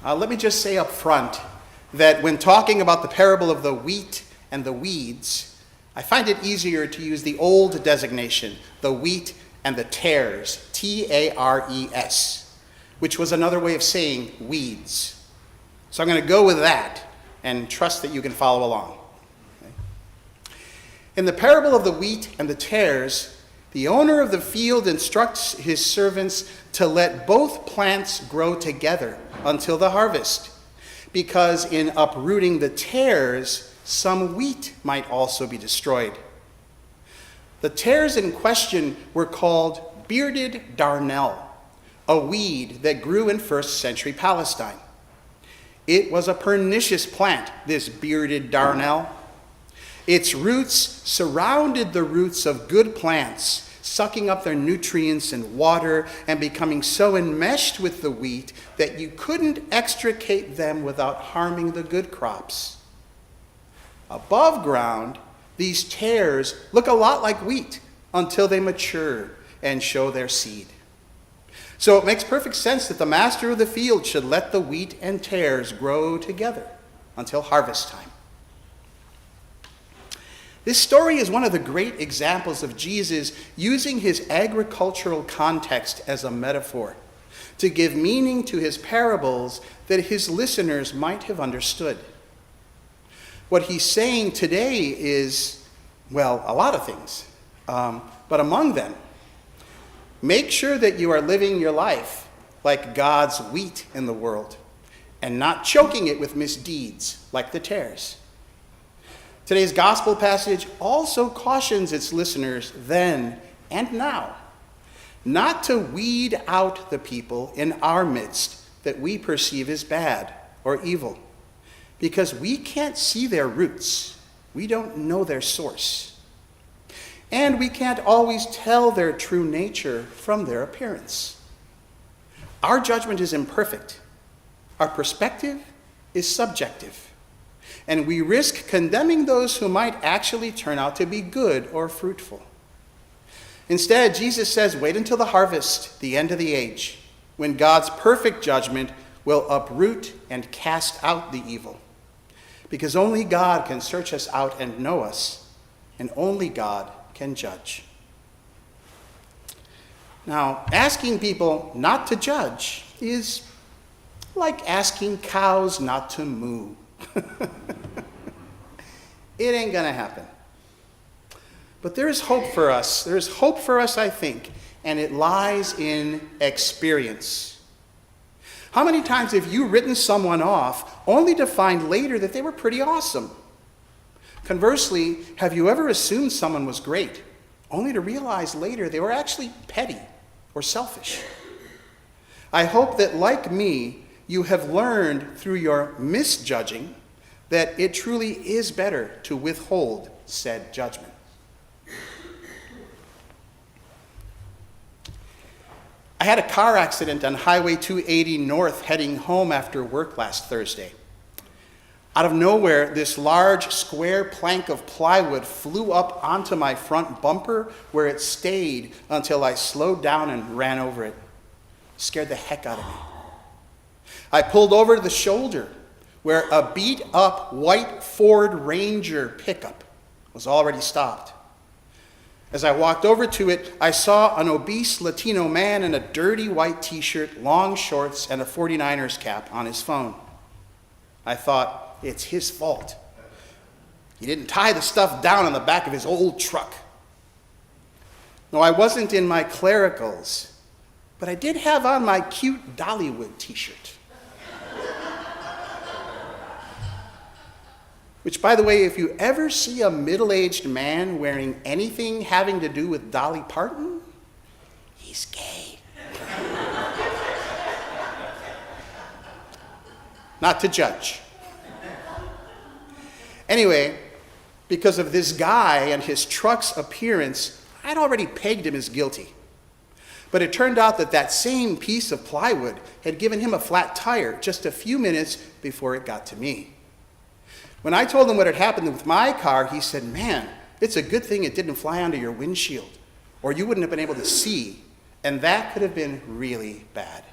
Let me just say up front that when talking about the parable of the wheat and the weeds, I find it easier to use the old designation, the wheat and the tares, T-A-R-E-S, which was another way of saying weeds. So I'm going to go with that and trust that you can follow along. Okay. In the parable of the wheat and the tares, the owner of the field instructs his servants to let both plants grow together until the harvest, because in uprooting the tares, some wheat might also be destroyed. The tares in question were called bearded darnel, a weed that grew in first century Palestine. It was a pernicious plant, this bearded darnel. Its roots surrounded the roots of good plants, sucking up their nutrients and water and becoming so enmeshed with the wheat that you couldn't extricate them without harming the good crops. Above ground, these tares look a lot like wheat until they mature and show their seed. So it makes perfect sense that the master of the field should let the wheat and tares grow together until harvest time. This story is one of the great examples of Jesus using his agricultural context as a metaphor to give meaning to his parables that his listeners might have understood. What he's saying today is, well, a lot of things, but among them, make sure that you are living your life like God's wheat in the world and not choking it with misdeeds like the tares. Today's gospel passage also cautions its listeners then and now not to weed out the people in our midst that we perceive as bad or evil, because we can't see their roots. We don't know their source. And we can't always tell their true nature from their appearance. Our judgment is imperfect. Our perspective is subjective. And we risk condemning those who might actually turn out to be good or fruitful. Instead, Jesus says, wait until the harvest, the end of the age, when God's perfect judgment will uproot and cast out the evil. Because only God can search us out and know us, and only God can judge. Now, asking people not to judge is like asking cows not to moo. It ain't gonna happen. But there is hope for us. There is hope for us, I think, and it lies in experience. How many times have you written someone off only to find later that they were pretty awesome? Conversely, have you ever assumed someone was great only to realize later they were actually petty or selfish? I hope that, like me, you have learned through your misjudging that it truly is better to withhold said judgment. I had a car accident on Highway 280 North heading home after work last Thursday. Out of nowhere, this large square plank of plywood flew up onto my front bumper, where it stayed until I slowed down and ran over it. Scared the heck out of me. I pulled over to the shoulder, where a beat-up white Ford Ranger pickup was already stopped. As I walked over to it, I saw an obese Latino man in a dirty white t-shirt, long shorts, and a 49ers cap on his phone. I thought, it's his fault. He didn't tie the stuff down on the back of his old truck. No, I wasn't in my clericals, but I did have on my cute Dollywood t-shirt. Which, by the way, if you ever see a middle-aged man wearing anything having to do with Dolly Parton, he's gay. Not to judge. Anyway, because of this guy and his truck's appearance, I'd already pegged him as guilty. But it turned out that that same piece of plywood had given him a flat tire just a few minutes before it got to me. When I told him what had happened with my car, he said, man, it's a good thing it didn't fly onto your windshield, or you wouldn't have been able to see, and that could have been really bad.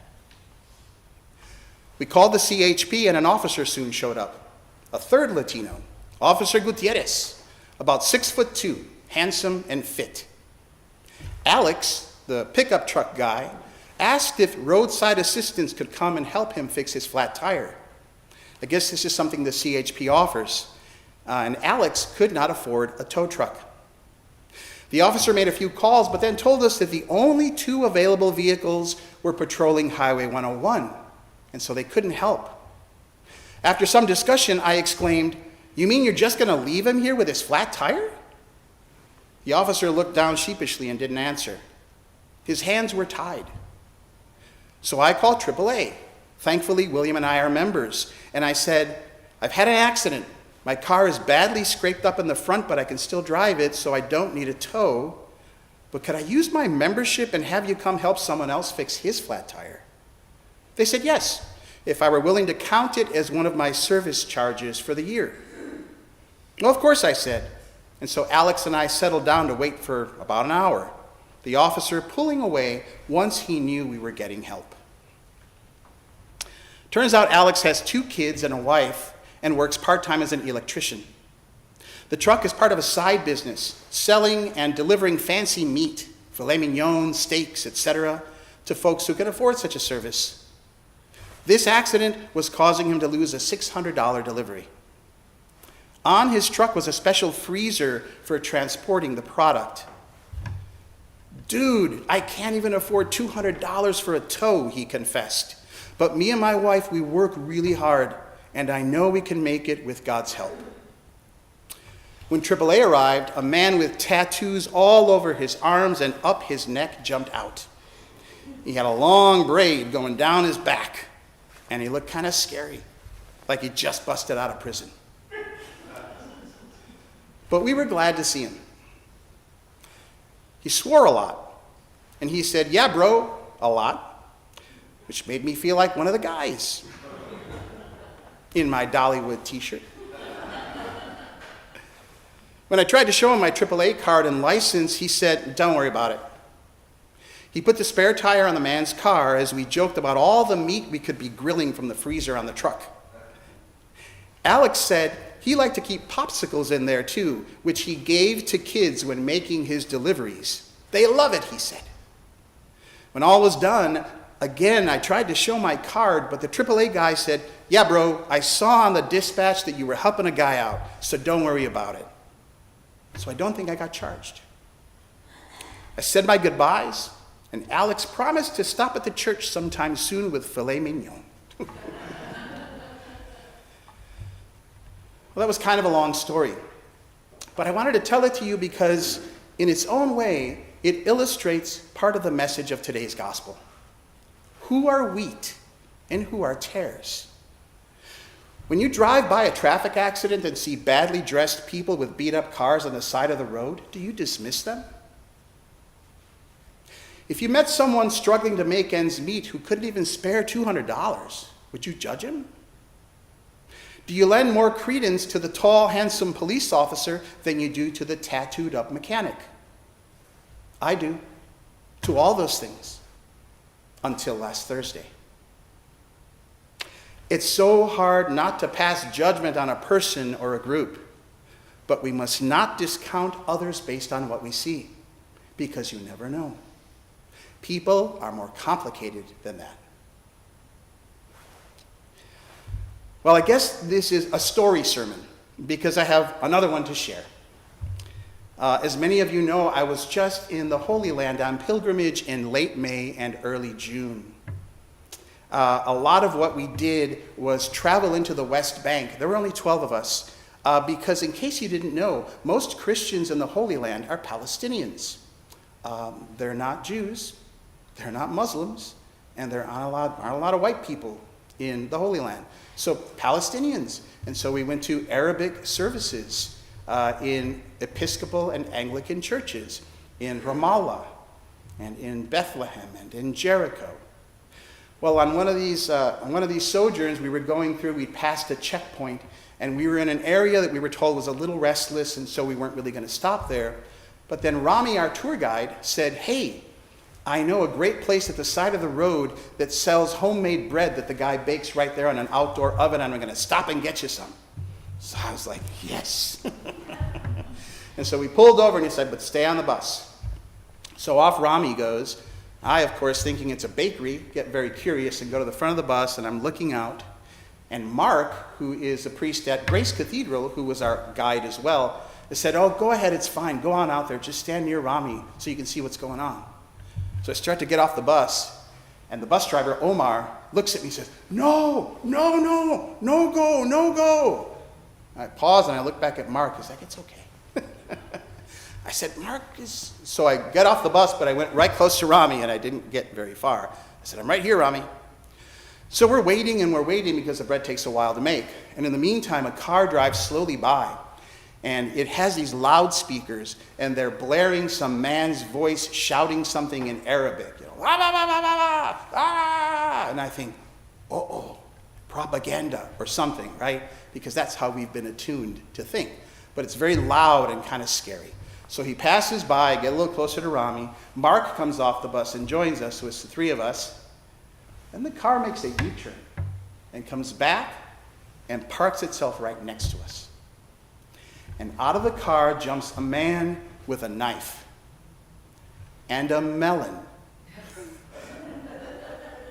We called the CHP and an officer soon showed up. A third Latino, Officer Gutierrez, about 6'2", handsome and fit. Alex, the pickup truck guy, asked if roadside assistance could come and help him fix his flat tire. I guess this is something the CHP offers, and Alex could not afford a tow truck. The officer made a few calls, but then told us that the only 2 available vehicles were patrolling Highway 101, and so they couldn't help. After some discussion, I exclaimed, "You mean you're just going to leave him here with his flat tire?" The officer looked down sheepishly and didn't answer. His hands were tied. So I called AAA. Thankfully, William and I are members. And I said, "I've had an accident. My car is badly scraped up in the front, but I can still drive it, so I don't need a tow. But could I use my membership and have you come help someone else fix his flat tire?" They said yes, if I were willing to count it as one of my service charges for the year. Well, of course, I said. And so Alex and I settled down to wait for about an hour, the officer pulling away once he knew we were getting help. Turns out Alex has 2 kids and a wife and works part-time as an electrician. The truck is part of a side business, selling and delivering fancy meat, filet mignon, steaks, etc., to folks who can afford such a service. This accident was causing him to lose a $600 delivery. On his truck was a special freezer for transporting the product. "Dude, I can't even afford $200 for a tow," he confessed. "But me and my wife, we work really hard, and I know we can make it with God's help." When AAA arrived, a man with tattoos all over his arms and up his neck jumped out. He had a long braid going down his back, and he looked kind of scary, like he just busted out of prison. But we were glad to see him. He swore a lot, and he said, "Yeah, bro," a lot, which made me feel like one of the guys in my Dollywood t-shirt. When I tried to show him my AAA card and license, he said, "Don't worry about it." He put the spare tire on the man's car as we joked about all the meat we could be grilling from the freezer on the truck. Alex said he liked to keep popsicles in there too, which he gave to kids when making his deliveries. They love it, he said. When all was done, again, I tried to show my card, but the AAA guy said, "Yeah, bro, I saw on the dispatch that you were helping a guy out, so don't worry about it." So I don't think I got charged. I said my goodbyes, and Alex promised to stop at the church sometime soon with filet mignon. Well, that was kind of a long story, but I wanted to tell it to you because, in its own way, it illustrates part of the message of today's gospel. Who are wheat and who are tares? When you drive by a traffic accident and see badly dressed people with beat-up cars on the side of the road, do you dismiss them? If you met someone struggling to make ends meet who couldn't even spare $200, would you judge him? Do you lend more credence to the tall, handsome police officer than you do to the tattooed-up mechanic? I do, to all those things, until last Thursday. It's so hard not to pass judgment on a person or a group, but we must not discount others based on what we see, because you never know. People are more complicated than that. Well, I guess this is a story sermon, because I have another one to share. As many of you know, I was just in the Holy Land on pilgrimage in late May and early June. A lot of what we did was travel into the West Bank. There were only 12 of us, because in case you didn't know, most Christians in the Holy Land are Palestinians. They're not Jews, they're not Muslims, and there aren't a lot of white people in the Holy Land. So Palestinians. And so we went to Arabic services in Episcopal and Anglican churches in Ramallah and in Bethlehem and in Jericho. Well, on one of these sojourns we were going through, we passed a checkpoint, and we were in an area that we were told was a little restless, and so we weren't really going to stop there. But then Rami, our tour guide, said, "Hey, I know a great place at the side of the road that sells homemade bread that the guy bakes right there on an outdoor oven, and I'm going to stop and get you some. So I was like, yes. And so we pulled over, and he said, but stay on the bus. So off Rami goes. I, of course, thinking it's a bakery, get very curious and go to the front of the bus, and I'm looking out. And Mark, who is a priest at Grace Cathedral, who was our guide as well, said, oh, go ahead, it's fine. Go on out there. Just stand near Rami so you can see what's going on. So I start to get off the bus, and the bus driver, Omar, looks at me and says, no go. I pause, and I look back at Mark. He's like, it's okay. I said, Mark is... So I get off the bus, but I went right close to Rami, and I didn't get very far. I said, I'm right here, Rami. So we're waiting because the bread takes a while to make. And in the meantime, a car drives slowly by. And it has these loudspeakers, and they're blaring some man's voice shouting something in Arabic. You know, wah, wah, wah, wah, wah, ah! And I think, propaganda or something, right? Because that's how we've been attuned to think. But it's very loud and kind of scary. So he passes by, get a little closer to Rami. Mark comes off the bus and joins us, so it's the three of us. And the car makes a U-turn and comes back and parks itself right next to us. And out of the car jumps a man with a knife and a melon.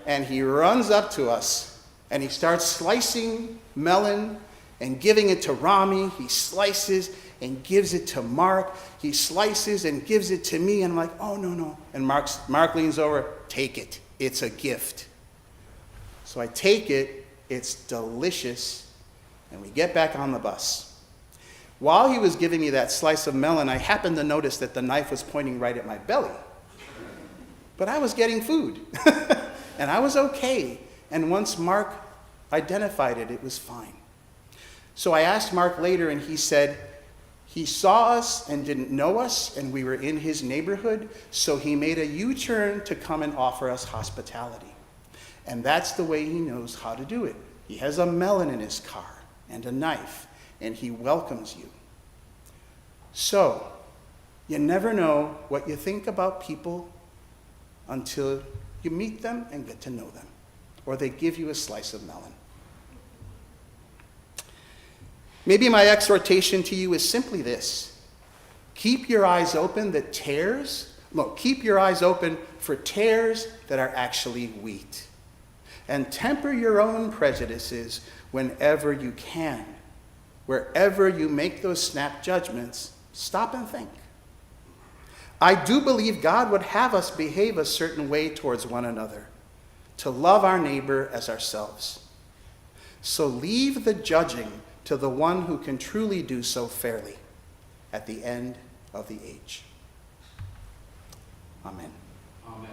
And he runs up to us, and he starts slicing melon and giving it to Rami. He slices and gives it to Mark. He slices and gives it to me, and I'm like, oh, no. And Mark leans over, take it. It's a gift. So I take it. It's delicious. And we get back on the bus. While he was giving me that slice of melon, I happened to notice that the knife was pointing right at my belly. But I was getting food. And I was okay. And once Mark identified it, it was fine. So I asked Mark later, and he said he saw us and didn't know us, and we were in his neighborhood, so he made a U-turn to come and offer us hospitality. And that's the way he knows how to do it. He has a melon in his car and a knife, and he welcomes you. So, you never know what you think about people until you meet them and get to know them, or they give you a slice of melon. Maybe my exhortation to you is simply this. Keep your eyes open keep your eyes open for tares that are actually wheat. And temper your own prejudices whenever you can. Wherever you make those snap judgments, stop and think. I do believe God would have us behave a certain way towards one another, to love our neighbor as ourselves. So leave the judging to the one who can truly do so fairly at the end of the age. Amen. Amen.